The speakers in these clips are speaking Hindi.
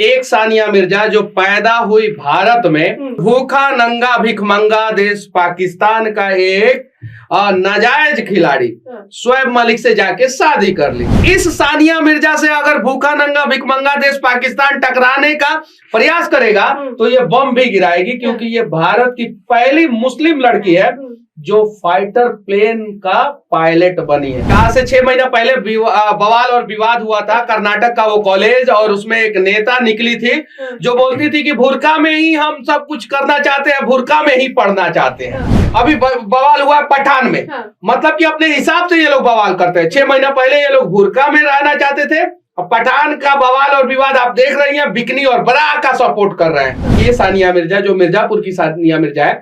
एक सानिया मिर्जा जो पैदा हुई भारत में, भूखा नंगा भिखमंगा देश पाकिस्तान का एक नाजायज खिलाड़ी शोएब मलिक से जाके शादी कर ली। इस सानिया मिर्जा से अगर भूखा नंगा भिखमंगा देश पाकिस्तान टकराने का प्रयास करेगा तो ये बम भी गिराएगी, क्योंकि ये भारत की पहली मुस्लिम लड़की है जो फाइटर प्लेन का पायलट बनी है। कहा से 6 महीना पहले बवाल और विवाद हुआ था कर्नाटक का वो कॉलेज, और उसमें एक नेता निकली थी जो बोलती थी कि बुर्का में ही हम सब कुछ करना चाहते हैं, बुर्का में ही पढ़ना चाहते हैं। अभी बवाल हुआ है पठान में, मतलब कि अपने हिसाब से ये लोग बवाल करते हैं। 6 महीना पहले ये लोग बुर्का में रहना चाहते थे, पठान का बवाल और विवाद आप देख रही हैं, बिकनी और बराह का सपोर्ट कर रहे हैं। ये सानिया मिर्जा जो मिर्जापुर की सानिया मिर्जा है,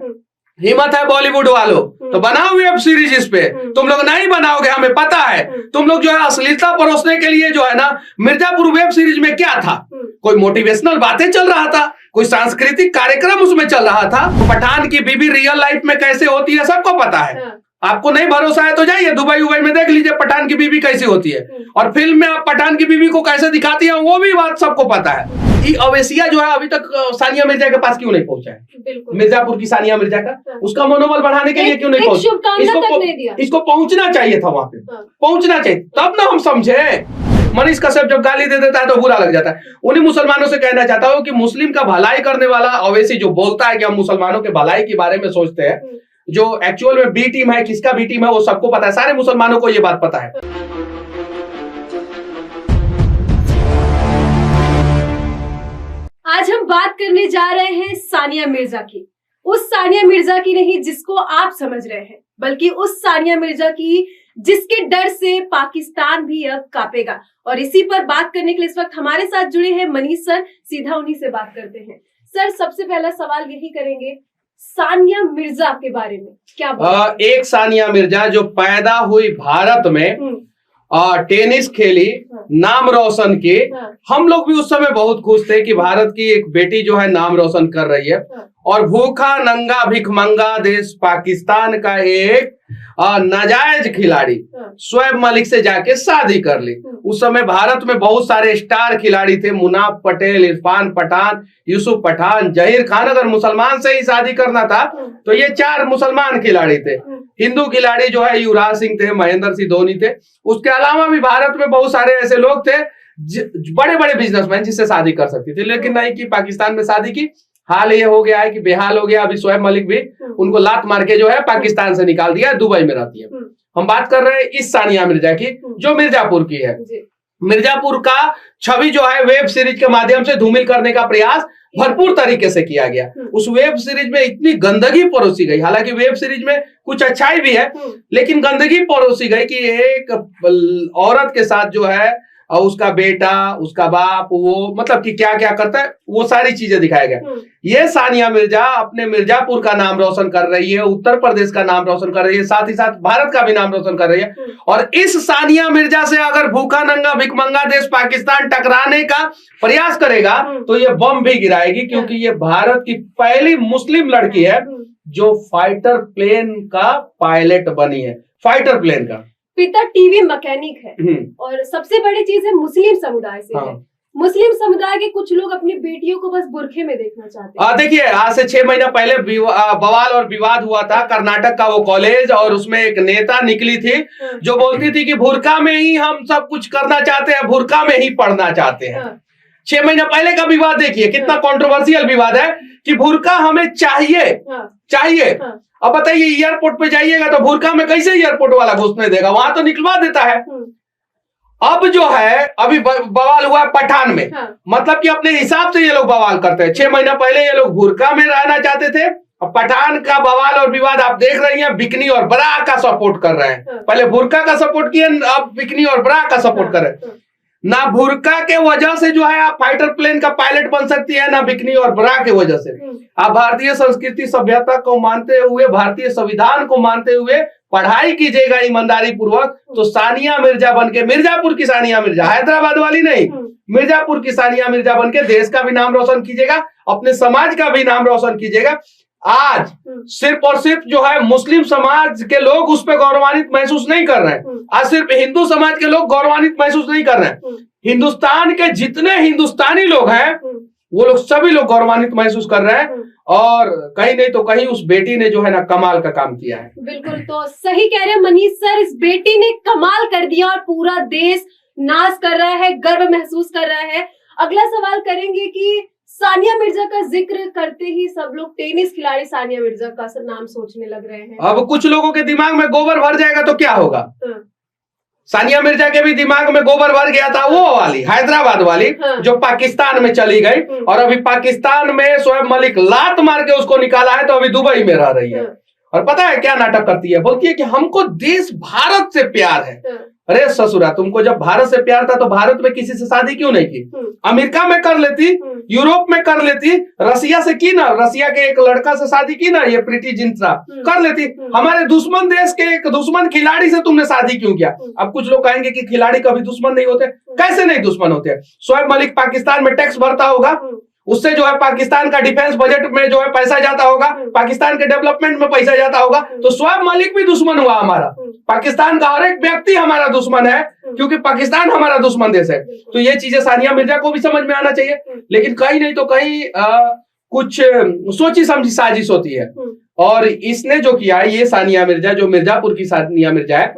हिम्मत है बॉलीवुड वालों तो बनाओ वेब सीरीज इस पे। तुम लोग नहीं बनाओगे, हमें पता है। तुम लोग जो है अश्लीलता परोसने के लिए जो है ना, मिर्जापुर वेब सीरीज में क्या था, कोई मोटिवेशनल बातें चल रहा था, कोई सांस्कृतिक कार्यक्रम उसमें चल रहा था। पठान की बीबी रियल लाइफ में कैसे होती है सबको पता है। आपको नहीं भरोसा है तो जाइए दुबई उबई में देख लीजिए पठान की बीबी कैसी होती है, और फिल्म में आप पठान की बीबी को कैसे दिखाती है वो भी बात सबको पता है। ये अवेसिया जो है अभी तक सानिया मिर्जा के पास क्यों नहीं पहुंचा है, मिर्जापुर की सानिया मिर्जा का, उसका मनोबल बढ़ाने के लिए क्यों नहीं पहुंचा? इसको पहुंचना चाहिए था, वहां पे पहुंचना चाहिए, तब ना हम समझे। मनीष कश्यप जब गाली दे देता है तो बुरा लग जाता है। उन्हीं मुसलमानों से कहना चाहता हूँ कि मुस्लिम का भलाई करने वाला अवैसी जो बोलता है कि हम मुसलमानों के भलाई के बारे में सोचते हैं, जो एक्चुअल में बी टीम है, किसका बी टीम है वो सबको पता है, सारे मुसलमानों को ये बात पता है। आज हम बात करने जा रहे हैं सानिया मिर्जा की, उस सानिया मिर्जा की नहीं जिसको आप समझ रहे हैं, बल्कि उस सानिया मिर्जा की जिसके डर से पाकिस्तान भी अब कांपेगा। और इसी पर बात करने के लिए इस वक्त हमारे साथ जुड़े हैं मनीष सर, सीधा उन्हीं से बात करते हैं। सर, सबसे पहला सवाल यही करेंगे, सानिया मिर्जा के बारे में क्या एक सानिया मिर्जा जो पैदा हुई भारत में, टेनिस खेली, नाम रोशन की। हम लोग भी उस समय बहुत खुश थे कि भारत की एक बेटी जो है नाम रोशन कर रही है, और भूखा नंगा भिखमंगा देश पाकिस्तान का एक नाजायज खिलाड़ी शोएब मलिक से जाके शादी कर ली। उस समय भारत में बहुत सारे स्टार खिलाड़ी थे, मुनाफ पटेल, इरफान पठान, यूसुफ पठान, जहीर खान। अगर मुसलमान से ही शादी करना था तो ये 4 मुसलमान खिलाड़ी थे। हिंदू खिलाड़ी जो है युवराज सिंह थे, महेंद्र सिंह धोनी थे। उसके अलावा भी भारत में बहुत सारे ऐसे लोग थे बड़े बड़े बिजनेसमैन जिससे शादी कर सकती थी, लेकिन नहीं की, पाकिस्तान में शादी की। हाल ये हो गया है कि बेहाल हो गया। अभी शोएब मलिक भी उनको लात मार के जो है पाकिस्तान से निकाल दिया, दुबई में रहती है। हम बात कर रहे हैं इस सानिया मिर्जा की जो मिर्जापुर की है। मिर्जापुर का छवि जो है वेब सीरीज के माध्यम से धूमिल करने का प्रयास भरपूर तरीके से किया गया। उस वेब सीरीज में इतनी गंदगी परोसी गई, हालांकि वेब सीरीज में कुछ अच्छाई भी है, लेकिन गंदगी परोसी गई कि एक औरत के साथ जो है और उसका बेटा, उसका बाप, वो मतलब कि क्या क्या करता है, वो सारी चीजें दिखाया गया। ये सानिया मिर्जा अपने मिर्जापुर का नाम रोशन कर रही है, उत्तर प्रदेश का नाम रोशन कर रही है, साथ ही साथ भारत का भी नाम रोशन कर रही है। और इस सानिया मिर्जा से अगर भूखा नंगा भिखमंगा देश पाकिस्तान टकराने का प्रयास करेगा तो ये बम भी गिराएगी, क्योंकि ये भारत की पहली मुस्लिम लड़की है जो फाइटर प्लेन का पायलट बनी है। फाइटर प्लेन का पिता टीवी मैकेनिक है, और सबसे बड़ी चीज है मुस्लिम समुदाय से है। मुस्लिम समुदाय के कुछ लोग अपनी बेटियों को बस बुरखे में देखना चाहते हैं। देखिए, आज से 6 महीना पहले बवाल और विवाद हुआ था कर्नाटक का वो कॉलेज, और उसमें एक नेता निकली थी जो बोलती थी कि बुर्का में ही हम सब कुछ करना चाहते हैं, बुर्का में ही पढ़ना चाहते हैं। 6 महीना पहले का विवाद देखिए कितना कंट्रोवर्शियल विवाद है कि बुर्का हमें चाहिए। अब बताइए, एयरपोर्ट पे जाइएगा तो बुर्का में कैसे एयरपोर्ट वाला घुसने देगा, वहां तो निकलवा देता है। अब जो है अभी बवाल हुआ है पठान में, मतलब कि अपने हिसाब से ये लोग बवाल करते हैं। 6 महीना पहले ये लोग बुर्का में रहना चाहते थे, पठान का बवाल और विवाद आप देख रही हैं, बिकनी और बराह का सपोर्ट कर रहे हैं। पहले बुर्का का सपोर्ट किए, अब बिकनी और बराह का सपोर्ट कर रहे हैं। ना बुर्का के वजह से जो है आप फाइटर प्लेन का पायलट बन सकती है, ना बिकनी और बराह के वजह से। आप भारतीय संस्कृति सभ्यता को मानते हुए, भारतीय संविधान को मानते हुए पढ़ाई कीजिएगा ईमानदारी पूर्वक, तो सानिया मिर्जा बनके, मिर्जापुर की सानिया मिर्जा, हैदराबाद वाली नहीं, मिर्जापुर की सानिया मिर्जा बनके देश का भी नाम रोशन कीजिएगा, अपने समाज का भी नाम रोशन कीजिएगा। आज सिर्फ और सिर्फ जो है मुस्लिम समाज के लोग उस पर गौरवान्वित महसूस नहीं कर रहे हैं, आज सिर्फ हिंदू समाज के लोग गौरवान्वित महसूस नहीं कर रहे हैं। हिंदुस्तान के जितने हिंदुस्तानी लोग हैं वो लोग सभी लोग गौरवान्वित महसूस कर रहे हैं और कहीं नहीं तो कहीं उस बेटी ने जो है ना कमाल का काम किया है। बिल्कुल, तो सही कह रहे हैं मनीष सर, इस बेटी ने कमाल कर दिया और पूरा देश नाज कर रहा है, गर्व महसूस कर रहा है। अगला सवाल करेंगे कि सानिया मिर्जा का जिक्र करते ही सब लोग टेनिस खिलाड़ी सानिया मिर्जा का नाम सोचने लग रहे हैं। अब कुछ लोगों के दिमाग में गोबर भर जाएगा तो क्या होगा। सानिया मिर्जा के भी दिमाग में गोबर भर गया था, वो वाली हैदराबाद वाली जो पाकिस्तान में चली गई और अभी पाकिस्तान में शोएब मलिक लात मार के उसको निकाला है तो अभी दुबई में रह रही है। और पता है क्या नाटक करती है, बोलती है कि हमको देश भारत से प्यार है। अरे ससुरा, तुमको जब भारत से प्यार था तो भारत में किसी से शादी क्यों नहीं की? अमेरिका में कर लेती, यूरोप में कर लेती, रसिया से की ना, रसिया के एक लड़का से शादी की ना, ये प्रीति जिंटा कर लेती। हमारे दुश्मन देश के एक दुश्मन खिलाड़ी से तुमने शादी क्यों किया? अब कुछ लोग कहेंगे कि खिलाड़ी कभी दुश्मन नहीं होते। कैसे नहीं दुश्मन होते? शोएब मलिक पाकिस्तान में टैक्स भरता होगा, उससे जो है पाकिस्तान का डिफेंस बजट में जो है पैसा जाता होगा, पाकिस्तान के डेवलपमेंट में पैसा जाता होगा, तो शोएब मलिक भी दुश्मन हुआ हमारा। पाकिस्तान का हर एक व्यक्ति हमारा दुश्मन है क्योंकि पाकिस्तान हमारा दुश्मन देश है। तो ये चीजें सानिया मिर्जा को भी समझ में आना चाहिए, लेकिन कहीं नहीं तो कहीं कुछ सोची समझी साजिश होती है। और इसने जो किया है, ये सानिया मिर्जा जो मिर्जापुर की सानिया मिर्जा है,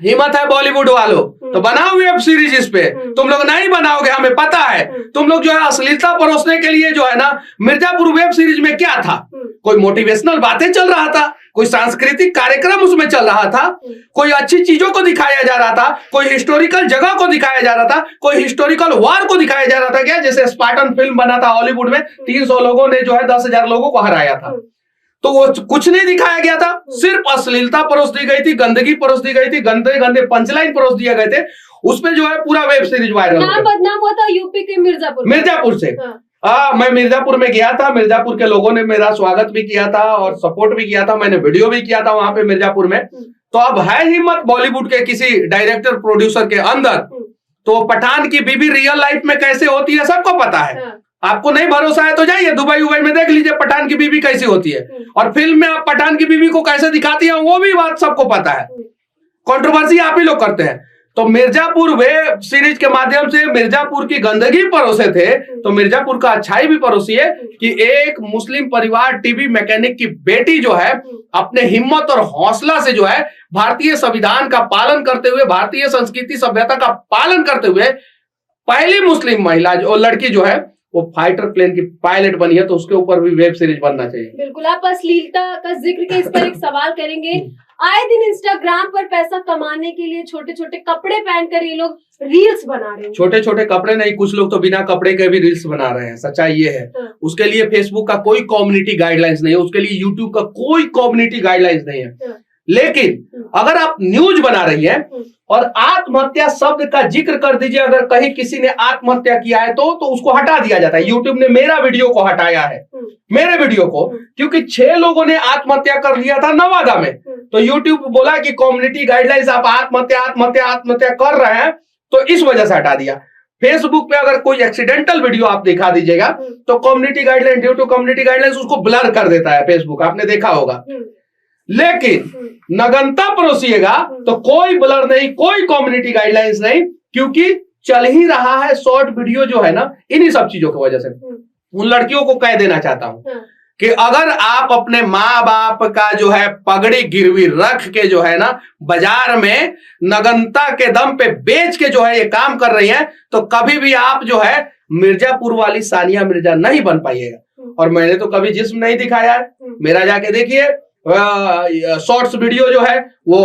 हिम्मत है बॉलीवुड वालों तो बनाओ वेब सीरीज इस पे। तुम लोग नहीं बनाओगे, हमें पता है। तुम लोग जो है अश्लीलता परोसने के लिए जो है ना, मिर्जापुर वेब सीरीज में क्या था? कोई मोटिवेशनल बातें चल रहा था, कोई सांस्कृतिक कार्यक्रम उसमें चल रहा था, कोई अच्छी चीजों को दिखाया जा रहा था, कोई हिस्टोरिकल जगह को दिखाया जा रहा था, कोई हिस्टोरिकल वार को दिखाया जा रहा था। क्या जैसे स्पार्टन फिल्म बना था हॉलीवुड में, 300 लोगों ने जो है 10,000 लोगों को हराया था, तो वो कुछ नहीं दिखाया गया था। सिर्फ अश्लीलता परोस दी गई थी, गंदगी परोस दी गई थी, गंदे गंदे पंचलाइन परोस दिए गए थे। उसमें जो है पूरा वेब सीरीज वायरल नाम बदनाम हुआ था यूपी के मिर्जापुर से। मैं मिर्जापुर में गया था, मिर्जापुर के लोगों ने मेरा स्वागत भी किया था और सपोर्ट भी किया था, मैंने वीडियो भी किया था वहां पे मिर्जापुर में। तो अब है हिम्मत बॉलीवुड के किसी डायरेक्टर प्रोड्यूसर के अंदर, तो पठान की बीबी रियल लाइफ में कैसे होती है सबको पता है। आपको नहीं भरोसा है तो जाइए दुबई उबई में देख लीजिए पठान की बीबी कैसी होती है, और फिल्म में आप पठान की बीबी को कैसे दिखाती है वो भी बात सबको पता है। कंट्रोवर्सी आप ही लोग करते हैं। तो मिर्जापुर वेब सीरीज के माध्यम से मिर्जापुर की गंदगी परोसे थे, तो मिर्जापुर का अच्छाई भी परोसिए कि एक मुस्लिम परिवार टीवी मैकेनिक की बेटी जो है अपने हिम्मत और हौसला से जो है भारतीय संविधान का पालन करते हुए, भारतीय संस्कृति सभ्यता का पालन करते हुए पहली मुस्लिम महिला जो लड़की जो है वो फाइटर प्लेन की पायलट बनी है, तो उसके ऊपर भी वेब सीरीज बनना चाहिए। बिल्कुल, आप अश्लीलता का जिक्र के इस पर एक सवाल करेंगे। आए दिन इंस्टाग्राम पर पैसा कमाने के लिए छोटे छोटे कपड़े पहनकर ये लोग रील्स बना रहे हैं। छोटे छोटे कपड़े नहीं, कुछ लोग तो बिना कपड़े के भी रील्स बना रहे हैं। सच्चाई ये है, उसके लिए फेसबुक का कोई कम्युनिटी गाइडलाइंस नहीं है, उसके लिए यूट्यूब का कोई कम्युनिटी गाइडलाइंस नहीं है। लेकिन अगर आप न्यूज बना रही है और आत्महत्या शब्द का जिक्र कर दीजिए, अगर कहीं किसी ने आत्महत्या किया है तो उसको हटा दिया जाता है। यूट्यूब ने मेरा वीडियो को हटाया है, मेरे वीडियो को, क्योंकि 6 लोगों ने आत्महत्या कर लिया था नवादा में। तो यूट्यूब बोला कि कम्युनिटी गाइडलाइंस, आप आत्महत्या कर रहे हैं, तो इस वजह से हटा दिया। फेसबुक पे अगर कोई एक्सीडेंटल वीडियो आप दिखा दीजिएगा तो community guidelines, due to community guidelines उसको ब्लर कर देता है फेसबुक, आपने देखा होगा। लेकिन नगनता परोसिएगा तो कोई ब्लर नहीं, कोई कम्युनिटी गाइडलाइंस नहीं, क्योंकि चल ही रहा है शॉर्ट वीडियो जो है ना, इन्हीं सब चीजों की वजह से। उन लड़कियों को कह देना चाहता हूं कि अगर आप अपने माँ बाप का जो है पगड़ी गिरवी रख के जो है ना बाजार में नगनता के दम पे बेच के जो है ये काम कर रही है, तो कभी भी आप जो है मिर्जापुर वाली सानिया मिर्जा नहीं बन पाइएगा। और मैंने तो कभी जिस्म नहीं दिखाया है, मेरा जाके देखिए शॉर्ट्स वीडियो जो है वो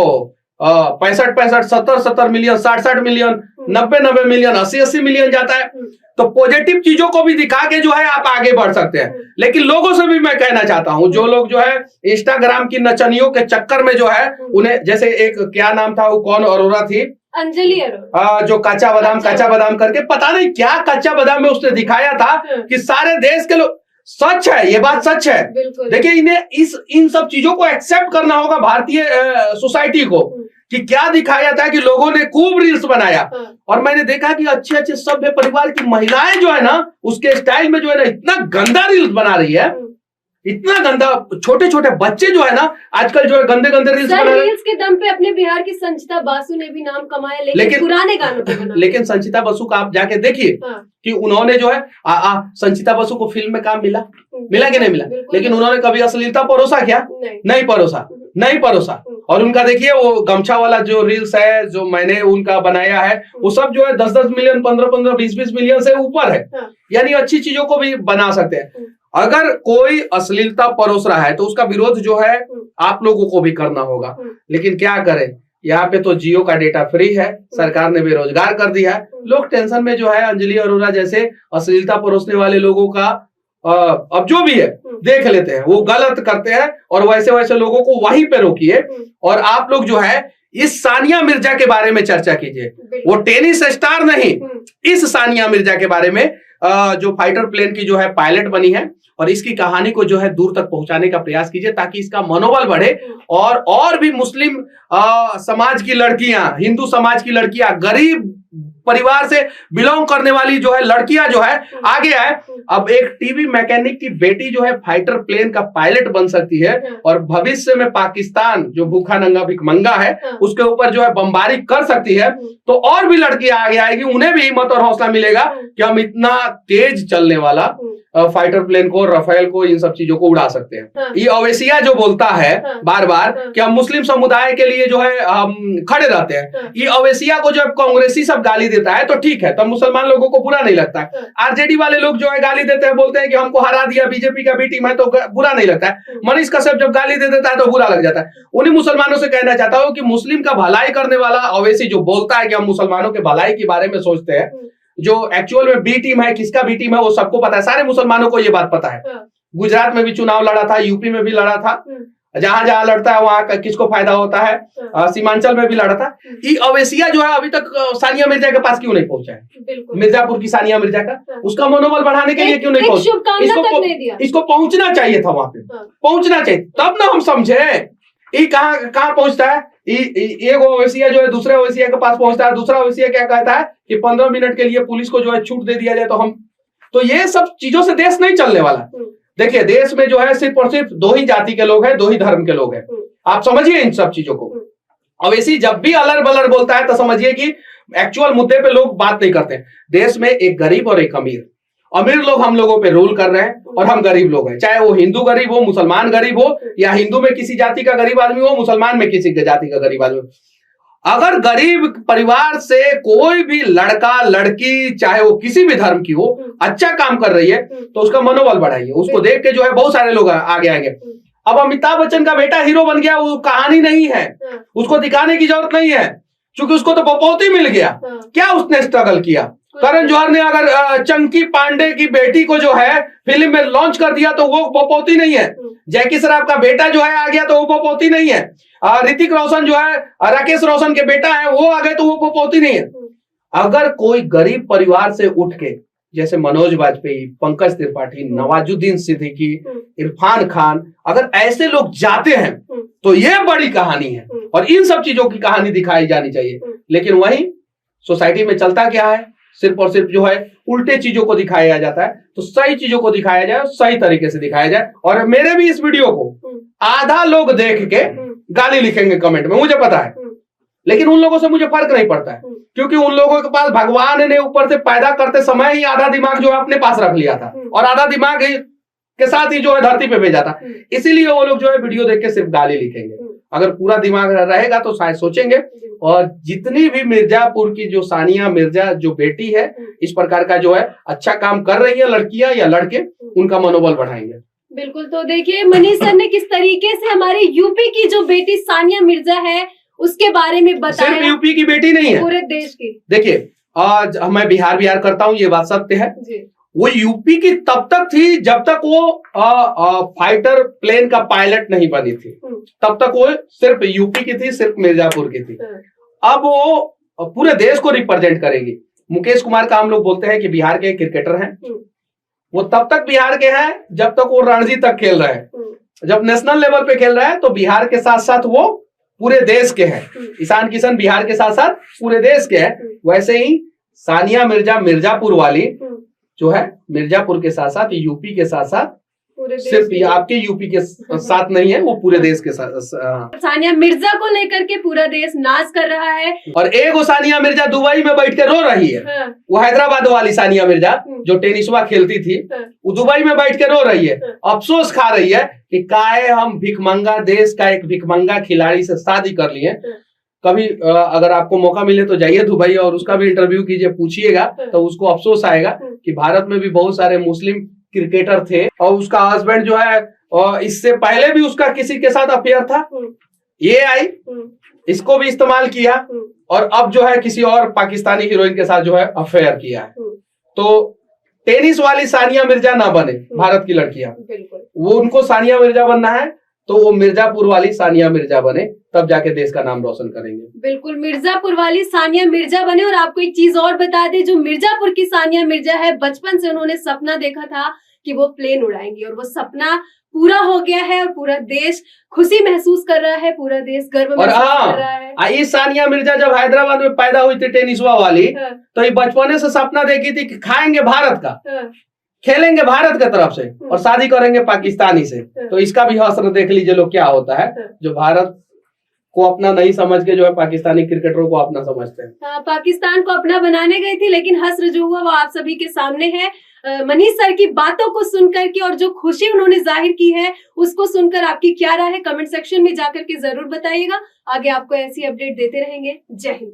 65 70 मिलियन, 60 मिलियन, 90 मिलियन, 80 मिलियन जाता है। तो पॉजिटिव चीजों को भी दिखा के जो है आप आगे बढ़ सकते हैं। लेकिन लोगों से भी मैं कहना चाहता हूं, जो लोग जो है इंस्टाग्राम की नचनियों के चक्कर में जो है उन्हें, जैसे एक क्या नाम था वो, कौन अरोरा थी, अंजलि अरोरा, जो कच्चा बादाम करके पता नहीं क्या कच्चा बादाम में उसने दिखाया था कि सारे देश के लोग, सच है, ये बात सच है। देखिए इन्हें इन सब चीजों को एक्सेप्ट करना होगा भारतीय सोसाइटी को, कि क्या दिखाया था कि लोगों ने खूब रील्स बनाया। और मैंने देखा कि अच्छे अच्छे सभ्य परिवार की महिलाएं जो है ना उसके स्टाइल में जो है ना इतना गंदा रील्स बना रही है इतना गंदा, छोटे छोटे बच्चे जो है ना आजकल जो है गंदे गंदे रील्स बना रहे हैं। रील्स के दम पे अपने बिहार की संचिता बासु ने भी नाम कमाया, लेकिन पुराने गानों पे बना। लेकिन संचिता बसु का आप जाके देखिए कि उन्होंने जो है संचिता बसु को फिल्म में काम मिला कि नहीं मिला, लेकिन उन्होंने कभी अश्लीलता परोसा क्या? नहीं परोसा। और उनका देखिए वो गमछा वाला जो रील्स है जो मैंने उनका बनाया है वो सब जो है 10-10 मिलियन, 15-15, 20-20 मिलियन से ऊपर है। यानी अच्छी चीजों को भी बना सकते हैं। अगर कोई अश्लीलता परोस रहा है तो उसका विरोध जो है आप लोगों को भी करना होगा, लेकिन क्या करें, यहाँ पे तो जियो का डेटा फ्री है, सरकार ने बेरोजगार कर दिया है, लोग टेंशन में जो है अंजलि अरोरा जैसे अश्लीलता परोसने वाले लोगों का अब जो भी है देख लेते हैं, वो गलत करते हैं और वैसे वैसे लोगों को वहीं पे रोकिए। और आप लोग जो है इस सानिया मिर्जा के बारे में चर्चा कीजिए, वो टेनिस स्टार नहीं, इस सानिया मिर्जा के बारे में जो फाइटर प्लेन की जो है पायलट बनी है, और इसकी कहानी को जो है दूर तक पहुंचाने का प्रयास कीजिए ताकि इसका मनोबल बढ़े और भी मुस्लिम समाज की लड़कियां, हिंदू समाज की लड़कियां, गरीब परिवार से बिलोंग करने वाली जो है लड़कियां जो है आगे आए। अब एक टीवी मैकेनिक की बेटी जो है फाइटर प्लेन का पायलट बन सकती है और भविष्य में पाकिस्तान जो भूखा नंगा भिखमंगा है उसके ऊपर जो है बमबारी कर सकती है, तो और भी लड़कियां आगे आएगी, उन्हें भी हिम्मत और हौसला मिलेगा कि हम इतना तेज चलने वाला फाइटर प्लेन को, राफेल को, इन सब चीजों को उड़ा सकते हैं। ये ओवैसिया जो बोलता है बार बार कि हम मुस्लिम समुदाय के लिए जो है हम खड़े रहते हैं, ये ओवैसिया को जब कांग्रेसी सब गाली देता है तो ठीक है, तब मुसलमान लोगों को बुरा नहीं लगता है। आरजेडी वाले लोग जो है गाली देते हैं, बोलते हैं कि हमको हरा दिया बीजेपी का बी टीम है, तो बुरा नहीं लगता है। मनीष कश्यप जब गाली दे देता है तो बुरा लग जाता है। उन्हीं मुसलमानों से कहना चाहता हूं कि मुस्लिम का भलाई करने वाला ओवैसी जो बोलता है कि हम मुसलमानों के भलाई के बारे में सोचते हैं, जो एक्चुअल में बी टीम है, किसका बी टीम है वो सबको पता है, सारे मुसलमानों को ये बात पता है। गुजरात में भी चुनाव लड़ा था, यूपी में भी लड़ा था, जहां जहां लड़ता है वहां किसको फायदा होता है, सीमांचल में भी लड़ा था। ये ओवैसिया जो है अभी तक सानिया मिर्जा के पास क्यों नहीं पहुंचा है? मिर्जापुर की सानिया मिर्जा का उसका मनोबल बढ़ाने के लिए क्यों नहीं पहुंचा? इसको पहुंचना चाहिए था, वहां पे पहुंचना चाहिए, तब ना हम समझे ये कहाँ पहुंचता है। एक ओवैसिया जो है दूसरे ओवैसिया के पास पहुंचता है, दूसरा ओवैसिया क्या कहता है कि 15 मिनट के लिए पुलिस को जो है छूट दे दिया जाए, तो ये सब चीजों से देश नहीं चलने वाला। देखिए देश में जो है सिर्फ और सिर्फ 2 ही जाति के लोग हैं, 2 ही धर्म के लोग हैं, आप समझिए इन सब चीजों को। ओवैसी जब भी अलर बलर बोलता है तो समझिए कि एक्चुअल मुद्दे पे लोग बात नहीं करते। देश में एक गरीब और एक अमीर लोग हम लोगों पे रूल कर रहे हैं और हम गरीब लोग हैं, चाहे वो हिंदू गरीब हो, मुसलमान गरीब हो, या हिंदू में किसी जाति का गरीब आदमी हो, मुसलमान में किसी जाति का गरीब आदमी हो। अगर गरीब परिवार से कोई भी लड़का लड़की, चाहे वो किसी भी धर्म की हो, अच्छा काम कर रही है तो उसका मनोबल बढ़ाइए, उसको देख के जो है बहुत सारे लोग आगे आएंगे। अब अमिताभ बच्चन का बेटा हीरो बन गया, वो कहानी नहीं है, उसको दिखाने की जरूरत नहीं है, क्योंकि उसको तो बपौती मिल गया। क्या उसने स्ट्रगल किया? करण जौहर ने अगर चंकी पांडे की बेटी को जो है फिल्म में लॉन्च कर दिया तो वो बपौती नहीं है। जैकी श्रॉफ का बेटा जो है आ गया तो वो बपौती नहीं है। ऋतिक रोशन जो है, राकेश रोशन के बेटा है, वो आ गए तो वो बपौती नहीं है। अगर कोई गरीब परिवार से उठ के, जैसे मनोज वाजपेयी, पंकज त्रिपाठी, नवाजुद्दीन सिद्दीकी, इरफान खान, अगर ऐसे लोग जाते हैं तो ये बड़ी कहानी है और इन सब चीजों की कहानी दिखाई जानी चाहिए। लेकिन वही सोसाइटी में चलता क्या है, सिर्फ और सिर्फ जो है उल्टे चीजों को दिखाया जाता है। तो सही चीजों को दिखाया जाए, सही तरीके से दिखाया जाए। और मेरे भी इस वीडियो को आधा लोग देख के गाली लिखेंगे कमेंट में, मुझे पता है, लेकिन उन लोगों से मुझे फर्क नहीं पड़ता है, क्योंकि उन लोगों के पास भगवान ने ऊपर से पैदा करते समय ही आधा दिमाग जो है अपने पास रख लिया था और आधा दिमाग के साथ ही जो है धरती पे भेजा था। इसीलिए वो लोग जो है वीडियो देख के सिर्फ गाली लिखेंगे। अगर पूरा दिमाग रहेगा तो शायद सोचेंगे। और जितनी भी मिर्जापुर की जो सानिया मिर्जा जो बेटी है, इस प्रकार का जो है अच्छा काम कर रही है, लड़कियां या लड़के, उनका मनोबल बढ़ाएंगे। बिल्कुल। तो देखिए मनीष सर ने किस तरीके से हमारे यूपी की जो बेटी सानिया मिर्जा है उसके बारे में बताया। सिर्फ यूपी की बेटी नहीं है, पूरे देश की। देखिए आज मैं बिहार करता हूँ, ये बात सत्य है जी। वो यूपी की तब तक थी जब तक वो फाइटर प्लेन का पायलट नहीं बनी थी, तब तक वो सिर्फ यूपी की थी, सिर्फ मिर्जापुर की थी। अब वो पूरे देश को रिप्रेजेंट करेगी। मुकेश कुमार का हम लोग बोलते हैं कि बिहार के क्रिकेटर हैं, वो तब तक बिहार के हैं जब तक वो रणजी तक खेल रहे हैं। जब नेशनल लेवल पे खेल रहे हैं तो बिहार के साथ साथ वो पूरे देश के हैं। ईशान किशन बिहार के साथ साथ पूरे देश के हैं। वैसे ही सानिया मिर्जा मिर्जापुर वाली जो है, मिर्जापुर के साथ साथ यूपी के साथ साथ पूरे देश सिर्फ के आपके यूपी के साथ नहीं है, वो पूरे देश के साथ। सानिया मिर्जा को लेकर के पूरा देश नाच कर रहा है। और एक सानिया मिर्जा दुबई में बैठ के रो रही है। हाँ। वो हैदराबाद वाली सानिया मिर्जा जो टेनिसवा खेलती थी, वो दुबई में बैठ के रो रही है, अफसोस खा रही है कि काहे हम भिखमंगा देश का एक भिखमंगा खिलाड़ी से शादी कर लिए। कभी अगर आपको मौका मिले तो जाइए दुबई और उसका भी इंटरव्यू कीजिए, पूछिएगा तो उसको अफसोस आएगा कि भारत में भी बहुत सारे मुस्लिम क्रिकेटर थे और उसका हस्बैंड जो है, और इससे पहले भी उसका किसी के साथ अफेयर था, ये आई इसको भी इस्तेमाल किया और अब जो है किसी और पाकिस्तानी हीरोइन के साथ जो है अफेयर किया है। तो टेनिस वाली सानिया मिर्जा ना बने भारत की लड़कियां, वो उनको सानिया मिर्जा बनना है तो वो मिर्जापुर वाली सानिया मिर्जा बने, तब जाके देश का नाम रोशन करेंगे। बिल्कुल, मिर्जापुर वाली सानिया मिर्जा बने। और आपको एक चीज और बता दे, जो मिर्जापुर की सानिया मिर्जा है, बचपन से उन्होंने सपना देखा था कि वो प्लेन उड़ाएंगी और वो सपना पूरा हो गया है और पूरा देश खुशी महसूस कर रहा है, पूरा देश गर्व महसूस कर रहा है। ये सानिया मिर्जा जब हैदराबाद में पैदा हुई थी टेनिसवा वाली, तो ये बचपने से सपना देखी थी कि खाएंगे भारत का, खेलेंगे भारत की तरफ से और शादी करेंगे पाकिस्तानी से। तो इसका भी हश्र देख लीजिए लोग क्या होता है, जो भारत को अपना नहीं समझ के जो है पाकिस्तानी क्रिकेटरों को अपना समझते हैं। हाँ, पाकिस्तान को अपना बनाने गई थी, लेकिन हश्र जो हुआ वो आप सभी के सामने है। मनीष सर की बातों को सुनकर के और जो खुशी उन्होंने जाहिर की है उसको सुनकर आपकी क्या राय है, कमेंट सेक्शन में जाकर के जरूर बताइएगा। आगे आपको ऐसी अपडेट देते रहेंगे। जय हिंद।